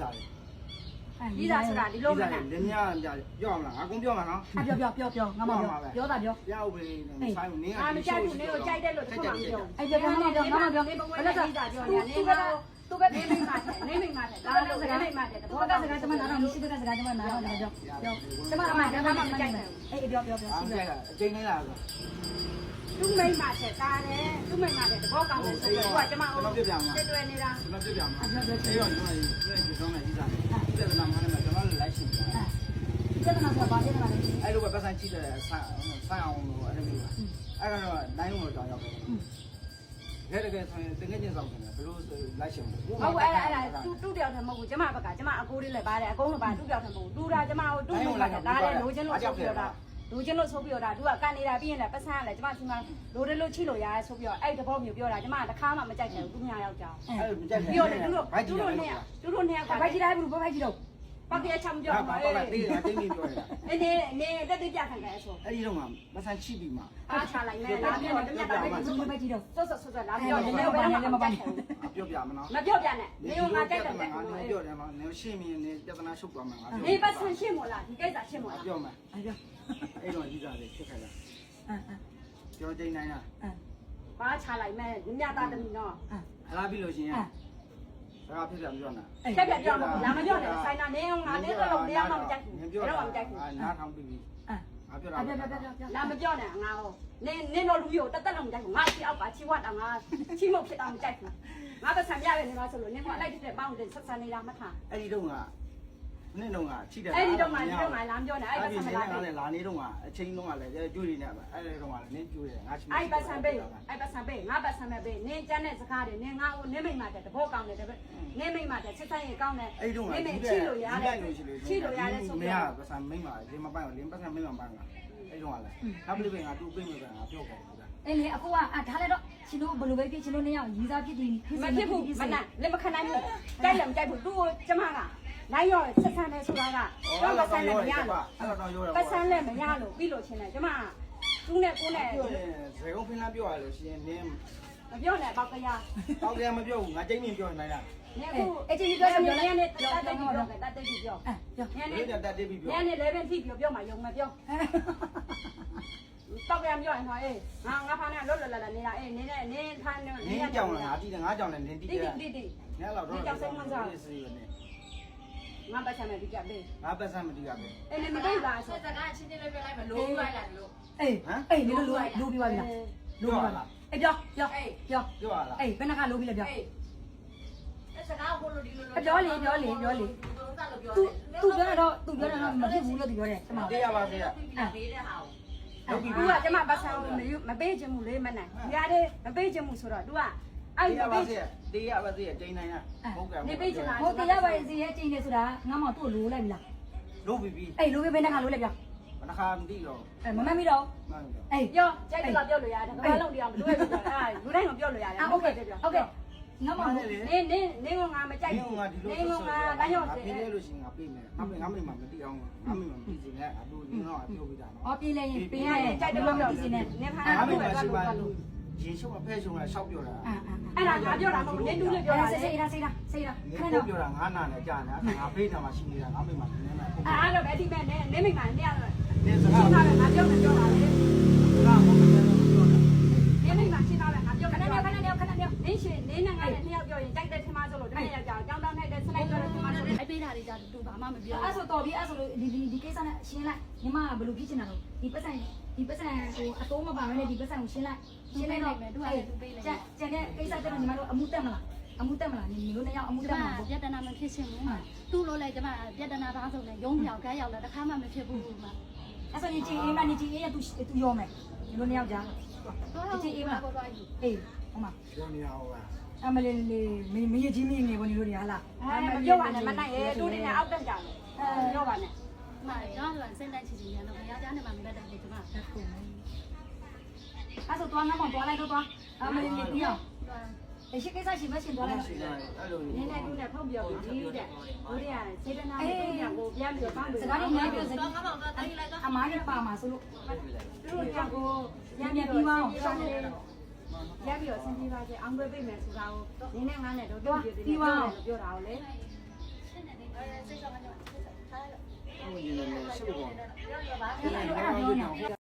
စားတယ် ကြီးစားဆိုတာဒီလိုမနဲ့ လင်းများပြောအောင်လားငါကုန်ပြောမှာနော် ပြောငါမပြောတာပြော ပြောက်ပြီဆိုင်ကိုနင်း အာမကြိုက်ဘူးနင်းကိုကြိုက်တယ်လို့တစ်ခုမှမပြော အဲ့ပြောငါမပြောဘယ်လိုလဲ ကြီးစားပြောနေနေသူပဲနေမိမတယ်နေမိမတယ်ဒါလည်းစကားမိမတယ်တဘောကစကားကျမနားတော့မရှိတဲ့စကားကျမနားတော့ပြောကျမအမှန်တရားမှမကြိုက်ဘူးအေးပြောအားကြိုက်တာအချိန်လေးလားဆို သူမိမတယ်ဒါလည်းသူမိမတယ်တဘောကောင်းတယ်ဆိုတော့သူကကျမအောင်တက်တွယ်နေတာ ကျွန်တော်ပြပြမှာအေးတော့ကျွန်တော်ဒီဆုံးနေကြီးစားတယ်ပြဿနာမှလည်းကျွန်တော်လိုက်ရှင်ပြပြဿနာဆိုပါပြဿနာလေ အဲ့လိုပဲပတ်စံချိတယ်ဆန်းအောင်လို့အဲ့လိုမျိုးအဲ့တော့နိုင်လို့ကြောင်ရောက်တယ်ခဲတကယ်ဆိုရင်တကယ်ချင်းဆောင်တယ်ဘလို့လိုက်ရှင်ဘူး ဟုတ်အဲ့တူတယောက်တည်းမဟုတ်ဘူးကျမဘက်ကကျမအကိုလေးလည်းပါတယ်အကုန်လုံးပါတူတယောက်တည်းမဟုတ်ဘူးတူတာကျမကိုတူမိမတယ်ဒါလည်းလိုချင်လို့ဆိုပြီးတော့လူချင်းလို့ဆိုပြီးတော့သူကကန်နေတာပြီးရင်လည်းပတ်စံလည်းကျမစီမလိုတယ်လို့ချိလို့ရတယ်ဆိုပြီးတော့အဲ့တဘောမျိုးပြောတာကျမတခါမှမကြိုက်ဘူးသူများယောက်ျား အဲ့လိုမကြိုက်ဘူး ပြောတယ်သူတို့နှစ်ယောက်က ဘိုက်ကြီးတိုင်းဘူးဘိုက်ကြီးတော့ ပတ်ပြချမ်းပြောမှာ ဘာတေးတာတင်းပြီးပြောရတာ နေတက်တက်ပြခံတယ်ဆို အဲ့ဒီတော့မှပတ်စံချိပြီးမှ အားချလိုက်မယ်လာပြောတယ်မြတ်တာပဲ ဘိုက်ကြီးတော့ ဆော့လာပြောတယ်လည်းဘယ်မှမကြိုက်ဘူး ပြောပြမနော် မပြောပြနဲ့နေကငါကြိုက်တယ် ငါပြောတယ်မှာနေရှင်းမြင်နေပြဿနာရှုပ်သွားမှာငါ နေပတ်ဆန်ရှင်းမလားဒီကိစ္စရှင်းမလား ပြောမယ် အဲ့ပြော အဲ့တော့ကြီးစားတယ်ဖြစ်ခဲ့တာ အ ပြောကြိနိုင်လား ဘာချလိုက်မယ်မြတ်သားတမီနော် အလားပြီးလို့ရှိရင်စကားဖြစ်ပြပြောနာ ဖြတ်ပြောမှာလာမပြောနဲ့ဆိုင်နာနေငါနေတော့နေအောင်မကြိုက်ဘူးဘယ်တော့မှမကြိုက်ဘူး နားထောင်ပြီးပြီငါပြောတာ လာမပြောနဲ့ငါဟောနေတော့လူမျိုးတက်တက်လုံးမကြိုက်ဘူးငါချီအောက်ကချီဝတ်တာငါချီမုတ်ဖြစ်တာမကြိုက်ဘူးငါပတ်ဆံပြရတယ်နေမှာဆိုလို့နေကလိုက်တဲ့ပေါင်းတဲ့ဆက်ဆံနေတာမထား အဲ့ဒီတော့ကနေ့တော့ကချိတယ် အဲ့ဒီတော့မှဒီတော့မှလာမပြောနဲ့အဲ့ပတ်ဆံမလာ အဲ့ ပေး လာနေတော့ကအချိန်တော့ကလည်းကျွေးနေတယ်အဲ့ဒီတော့ကလည်းနင်းကျွေးတယ်ငါချိ အဲ့ပတ်ဆံပေးအဲ့ပတ်ဆံပေးငါပတ်ဆံမဲ့ပေးနင်းကျန်းတဲ့စကားတွေနင်းငါ့ကိုနင်းမိတ်မှတဲ့တဘောကောင်းတယ်တပည့်နင်းမိတ်မှတဲ့ဆက်ဆိုင်ရကောင်းတယ် အဲ့ဒီတော့က ချိလို့ရတယ်ချိလို့ရတယ်ဆို မ ပြီး ရပတ်စံမိမလင်းမပိုင်လင်းပတ်စံမိမပိုင်ကအဲ့တော့ကလည်းနောက်ပြီးငါတူပြင်မယ်ကငါပြောတယ် အေးလေအခုကဒါလည်းတော့ရှင်တို့ဘယ်လိုပဲဖြစ်ရှင်တို့နေအောင်ရီးစားဖြစ်ပြီး မဖြစ်ဘူးမနဲ့လက်မခံနိုင်ဘူးကြိုက်လည်းမကြိုက်ဘူးသူ့ကိုကျမကနိုင်ရောဆက်ဆံတယ်ဆိုတာကတော့ပတ်ဆံလည်းမရလို့ပတ်ဆံလည်းမရလို့ပြီးလို့ချင်းတယ်ကျမသူ့နဲ့ကိုနဲ့ ဇေကုန်းဖင်းလားပြောရလို့ရှင်နင်း မပြောနဲ့ပေါက်ကရ ပေါက်ကမပြောဘူးငါကျိန်းမြင်ပြောနေလား ညအခုအချင်းကြီးပြောနေရတဲ့တက်တက်ပြီးပြောတက်တက်ပြီးပြော ပြော ညနေ ဒီတက်တက်ပြီးပြော ညနေလည်းပဲထိပြောမှယုံမပြောတောက်ကရပြောရင်တော့အေးငါဖားနဲ့လွတ်လွတ်လပ်လပ်နေတာအေးနင်းနဲ့နင်းဖားနဲ့ နင်းကြောင်လားငါတီးတယ်ငါကြောင်လည်းနင်းတီးတယ် တိ နင်းတော့တော့စီနေ ငါပတ်ချမယ်ဒီကပေး ငါပတ်စံမတီးရပဲ အေးလည်းမသိလားဆို စကားချင်းချင်းလေးပြောလိုက်မလို့လိုက်လာလို့ အေးအေးနေလို့လိုပြီးပါပြီလားလိုပါလားအေးပြော ပြောရလား အေးဘယ်နှခါလိုပြီးလဲပြော စကားကိုလို့ဒီလို ပြောလေသူပြောတော့မဖြစ်ဘူးလို့သူပြောတယ်ကျမ တေးရပါစေရ ပေးတဲ့ဟာ လုပ်ပြီး သူကကျမပတ်ဆောင်မပေးချင်ဘူးလေမနိုင်ရတယ်မပေးချင်ဘူးဆိုတော့ तू ကအဲ့ တေးရ မ ပါ ပေး စေတေးရပါစေကျိန်းနိုင်ရဟုတ်ကဲ့ နေပေးချင်လား ဟိုတရားပါစီရဲ့ကျင်းနေဆိုတာငါမောင်သူ့လိုလိုက်ပြီလား လုပ်ပြီးပြီ အေးလိုပဲဘယ်နှခါလိုလဲပြော ဘယ်နှခါမသိတော့ မမမီတော့ မှန်တယ် အေး ပြောကြိုက်တယ်လားပြောလို့ရတယ်ဘာလုံးတရားမလို့ပြောတာလူတိုင်းကပြောလို့ရတယ် โอเคငါမောင် နေကငါမကြိုက် ဒီ ဘူး ငါဒီလို နေကငါလာရောက် ပြင်းလို့ရှိရင်ငါပြေးမယ်ငါမိမမသိအောင်ငါမိမမသိစင်နဲ့အတူဒီတော့ပြောပြီးတာနော် အော်ပြေးလဲရင်ပြေးရရင် ကြိုက်တယ်လို့ပြောနေဖား ငါမိ လို့ မ ပဲ ရှိပါ လို့ လို့ရေရှုပ်အဖဲရှုံးလာရှောက်ပြောတာ အဲ့ဒါငါပြောတာမဟုတ်နေတူးလေးပြောတာလေ စိတ်တာ ခဏပြောတာငါနာနဲ့ကြာနေငါဖေးတာမှရှိနေတာငါမိမနည်းနည်း အဲ့တော့ဗက်ဒီမဲ့နေမိမနေရတော့ နင်းစ ရှ ကား င်းတာပဲငါပြောနေပြောတာလေ ငါဟုတ်တယ်ပြောတာ နေမိမရှင်းတာပဲငါပြောနေပြောနေရှင်နေနဲ့ငါနဲ့နှစ်ယောက်ပြောရင်ကြိုက်တဲ့ထင်မှဆိုလို့တမန်ယောက်ကြောင်ကြောင်းတောင်းနဲ့တဲ့စလိုက်ပြောတဲ့ထင်မှဆိုလို့ အပေးတာတွေကြတူဘာမှမပြော အဲ့ဆိုတော်ပြီအဲ့ဆိုလို့ဒီကိစ္စနဲ့ရှင်းလိုက်ညီမဘယ်လိုဖြစ်ချင်တာလဲဒီပတ်စံဟိုအတိုးမပါဘဲနဲ့ဒီပတ်စံကိုရှင်းလိုက်တော့ကျန်တဲ့ကိစ္စကျတော့ညီမတို့အမှုတက်မလားညီတို့နှစ်ယောက်အမှု ကျ တက် မ မှာပေါ့ ပြဿနာမဖြစ်ရှင်ဘူးသူ့လိုလိုက်ကျမပြဿနာသားဆုံးနဲ့ရုံးမြောင်ခန်းရောက်လာတခါမှမဖြစ်ဘူးမှာ အဲ့ဆိုရင်ကြည်အေးမနေကြည်အေးရသူရောမယ်ညီတို့နှစ်ယောက်ကြား တော့ကြည့်အေးမှာပေါ်သွားယူ အေးဟုတ်မှာ ပြောနေအောင်ပါ အမလေးမင်းကြီးမင်းငယ်ပေါ်ညီတို့တွေဟာလား မပြောပါနဲ့မနိုင်ရဲ့တူနေနဲ့အောက်တက်ကြတယ်ပြောပါနဲ့ မတော့လွန်စိတ်တိုင်းချီချီရတော့ယောက်ျားနဲ့မှမလက်တယ်ကျမ အဲ့ဆိုတော့ငါမောင်သွားလိုက်တော့အမလေးပြီးအောင်အရှိကိစ္စရှိမရှိသွားလိုက် ရှိတယ်အဲ့လို နင်းနဲ့တူနဲ့ဖုတ်ပြောပြီးဒီတဲ့ဘိုးတွေကစေတနာနဲ့တူကိုပြန်ပြီးတော့ပေါင်းလို့ စကားတွေများပြောစ တော့ငါတော့တိုင်းလိုက်တော့ အမားကြီးပါမှာဆိုလို့ သူတို့ကြောင့်ကိုပြန်ပြီးပါအောင်ရှင်းတယ်ရပြီးတော့ဆင်းပြေးပါစေအောင်ပွဲပေးမယ်ဆိုတာကိုနင်းနဲ့ငါနဲ့တော့တူပြီးပြီးပြောတာကိုလေ ရှင်းတယ် စုပေါ့ အဲ့ဒါပြောနေတာ